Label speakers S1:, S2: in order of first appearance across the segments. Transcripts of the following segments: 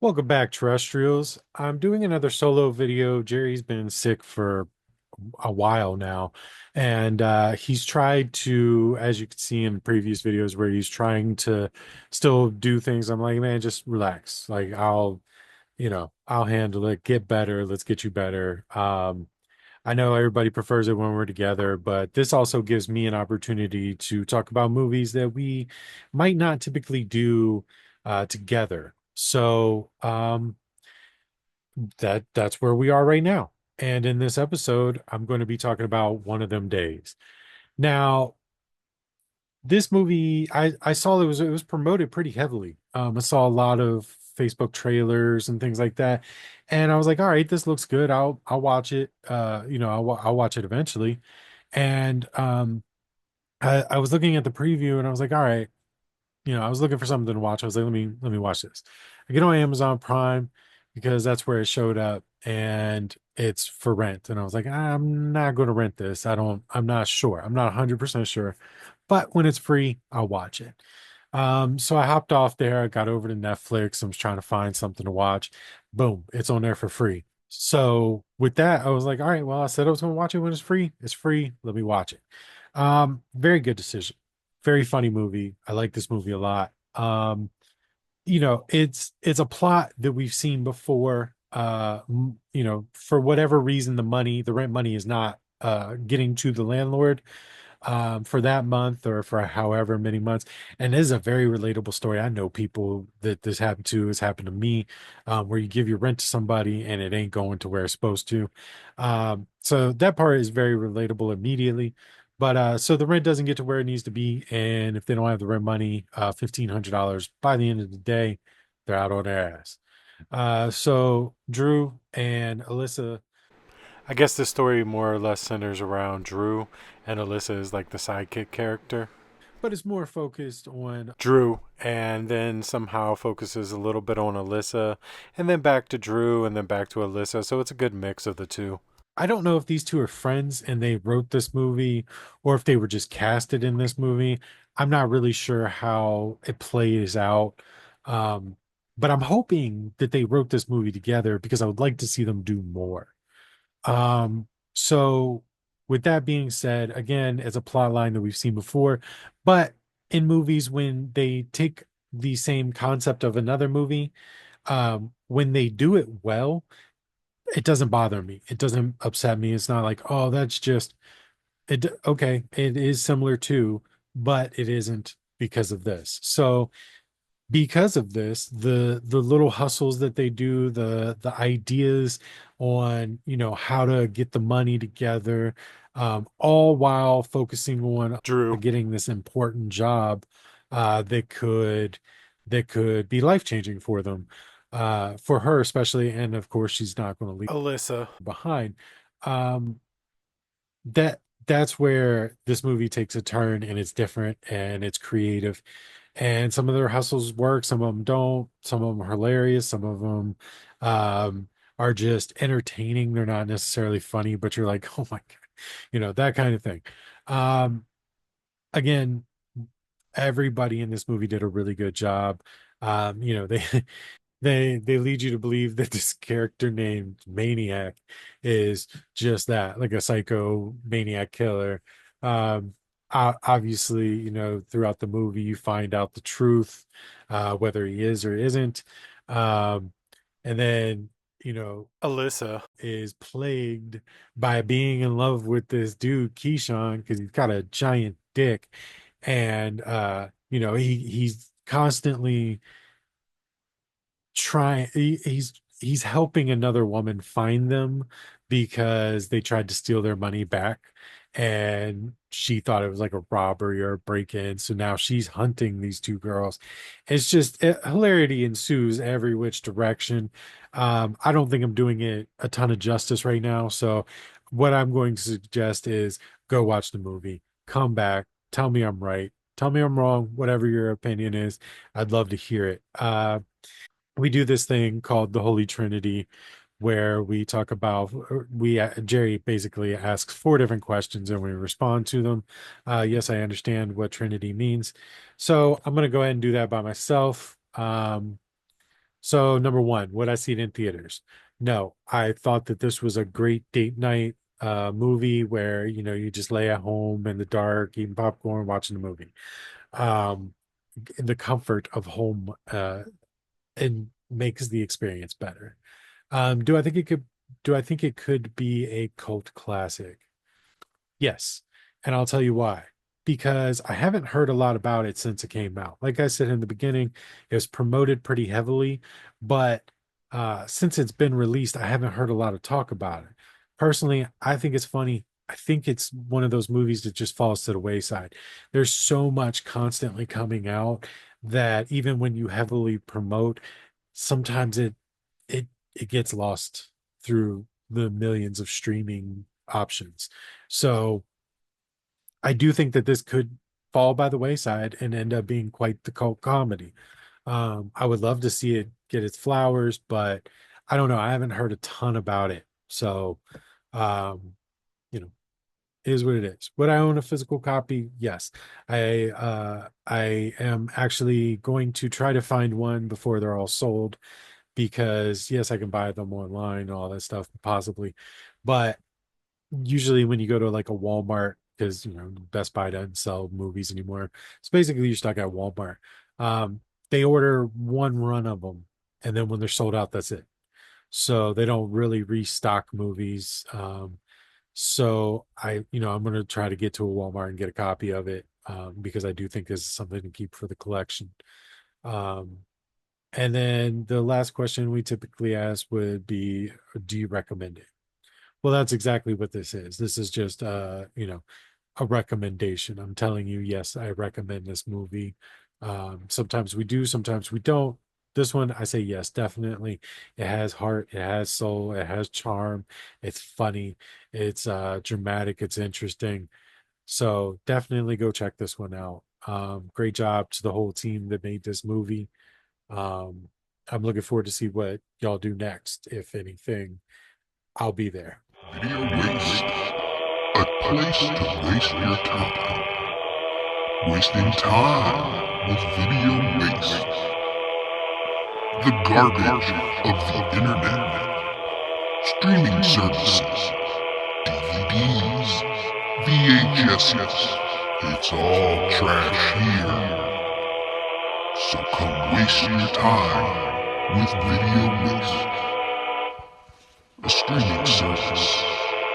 S1: Welcome back, terrestrials. I'm doing another solo video. Jerry's been sick for a while now, and he's tried to, as you can see in previous videos, where he's trying to still do things. I'm like, man, just relax. Like, I'll handle it. Get better. Let's get you better. I know everybody prefers it when we're together, but this also gives me an opportunity to talk about movies that we might not typically do together. That's where we are right now. And in this episode, I'm going to be talking about One of Them Days. Now, this movie, I saw it was promoted pretty heavily. I saw a lot of Facebook trailers and things like that, and I was like, all right, this looks good. I'll watch it. I'll watch it eventually. And I was looking at the preview, and I was like, all right, I was looking for something to watch. I was like, let me watch this. I get on Amazon Prime because that's where it showed up, and it's for rent. And I was like, I'm not going to rent this. I'm not sure. I'm not 100% sure. But when it's free, I'll watch it. So I hopped off there. I got over to Netflix. I was trying to find something to watch. Boom, it's on there for free. So with that, I was like, all right, well, I said I was going to watch it when it's free. It's free. Let me watch it. Very good decision. Very funny movie. I like this movie a lot. It's a plot that we've seen before. For whatever reason, the rent money is not getting to the landlord for that month or for however many months. And this is a very relatable story. I know people that this happened to. It's happened to me, where you give your rent to somebody and it ain't going to where it's supposed to. So that part is very relatable immediately. But so the rent doesn't get to where it needs to be, and if they don't have the rent money, $1,500 by the end of the day, they're out on their ass. So Drew and Alyssa, I guess the story more or less centers around Drew, and Alyssa is like the sidekick character. But it's more focused on Drew, and then somehow focuses a little bit on Alyssa, and then back to Drew, and then back to Alyssa. So it's a good mix of the two. I don't know if these two are friends and they wrote this movie or if they were just casted in this movie. I'm not really sure how it plays out. Um, but I'm hoping that they wrote this movie together because I would like to see them do more. So with that being said, again, it's a plot line that we've seen before, but in movies, when they take the same concept of another movie, when they do it well, it doesn't bother me. It doesn't upset me. It's not like, oh, that's just it. Okay, it is similar to, but it isn't because of this. So because of this, the little hustles that they do, the ideas on, how to get the money together, all while focusing on Drew getting this important job that could be life-changing for them. For her especially, and of course she's not going to leave Alyssa behind. Um, that's where this movie takes a turn and it's different and it's creative. And some of their hustles work, some of them don't. Some of them are hilarious, some of them um, are just entertaining. They're not necessarily funny, but you're like, oh my God, that kind of thing. Um, Again, everybody in this movie did a really good job. They they lead you to believe that this character named Maniac is just that, like a psycho maniac killer. Um, Obviously, throughout the movie, you find out the truth, whether he is or isn't. Um, and then, Alyssa is plagued by being in love with this dude, Keyshawn, because he's got a giant dick. And, he's constantly he's helping another woman find them because they tried to steal their money back and she thought it was like a robbery or a break-in, so now she's hunting these two girls. It's just hilarity ensues every which direction. I don't think I'm doing it a ton of justice right now, so what I'm going to suggest is go watch the movie, come back, tell me I'm right, tell me I'm wrong, whatever your opinion is. I'd love to hear it. We do this thing called the Holy Trinity, where we talk about we Jerry basically asks four different questions and we respond to them. Yes, I understand what Trinity means, so I'm going to go ahead and do that by myself. So number one, would I see it in theaters? No, I thought that this was a great date night movie where you just lay at home in the dark, eating popcorn, watching the movie. Um, in the comfort of home, and makes the experience better. Do I think it could? Do I think it could be a cult classic? Yes. And I'll tell you why. Because I haven't heard a lot about it since it came out. Like I said in the beginning, it was promoted pretty heavily, but since it's been released, I haven't heard a lot of talk about it. Personally, I think it's funny. I think it's one of those movies that just falls to the wayside. There's so much constantly coming out that even when you heavily promote, sometimes it it gets lost through the millions of streaming options. So I do think that this could fall by the wayside and end up being quite the cult comedy. I would love to see it get its flowers, but I don't know. I haven't heard a ton about it. So, um, you know, it is what it is. Would I own a physical copy? Yes. I am actually going to try to find one before they're all sold because yes, I can buy them online and all that stuff, possibly. But usually when you go to like a Walmart, because Best Buy doesn't sell movies anymore. So basically you're stuck at Walmart. Um, they order one run of them, and then when they're sold out, that's it. So they don't really restock movies. So I'm gonna try to get to a Walmart and get a copy of it because I do think this is something to keep for the collection. Um, and then the last question we typically ask would be, do you recommend it? Well, that's exactly what this is. This is just a recommendation. I'm telling you, yes, I recommend this movie. Sometimes we do, sometimes we don't. This one, I say yes, definitely. It has heart, it has soul, it has charm, it's funny, it's dramatic, it's interesting. So definitely go check this one out. Great job to the whole team that made this movie. Um, I'm looking forward to see what y'all do next. If anything, I'll be there.
S2: Video Waste, a place to waste your time. Wasting time with video waste. The garbage of the internet. Streaming services. DVDs. VHSs. It's all trash here. So come waste your time with Video Waste. A streaming service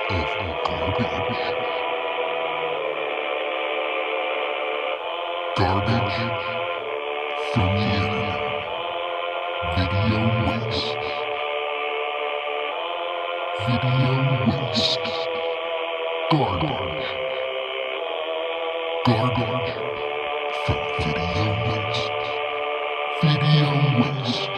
S2: of garbage. Garbage from the internet. Video waste. Video waste. Garbage. Garbage from video waste. Video waste.